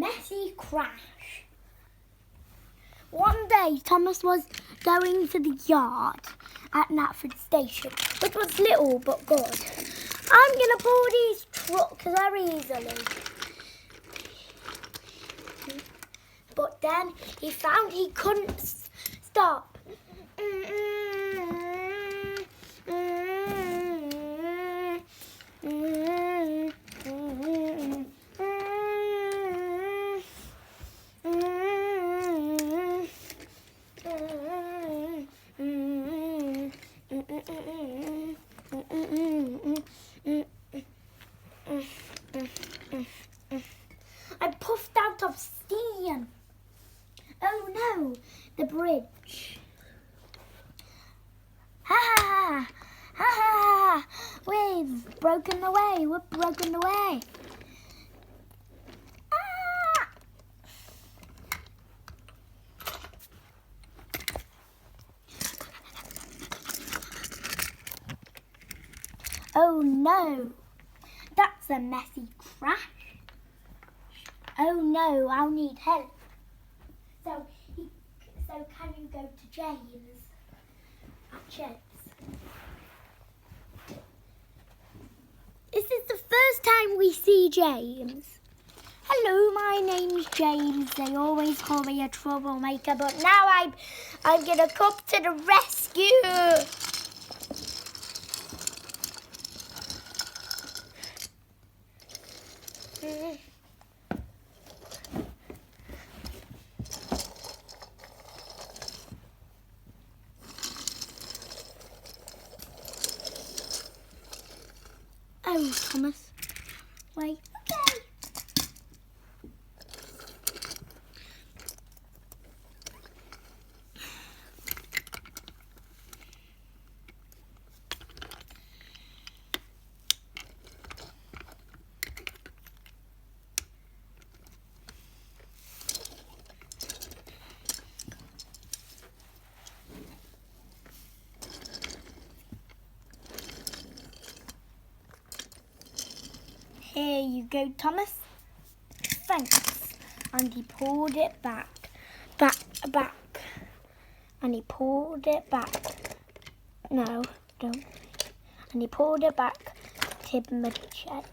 messy crash. One day, Thomas was going to the yard at Knapford Station, which was little but good. I'm going to pull these trucks very easily. But then he found he couldn't stop. I puffed out of steam. Oh no, the bridge. Ha ha ha ha! We've broken away. We're broken away. Ah! Oh no, that's a messy crash. Oh no, I'll need help. So can you go to James at Ched's? This is the first time we see James. Hello, my name's James. They always call me a troublemaker, but now I'm gonna come to the rescue. Oh, Thomas. Wait. Okay. Here you go, Thomas. Thanks. And he pulled it back. And he pulled it back. No, don't. And he pulled it back to the shed.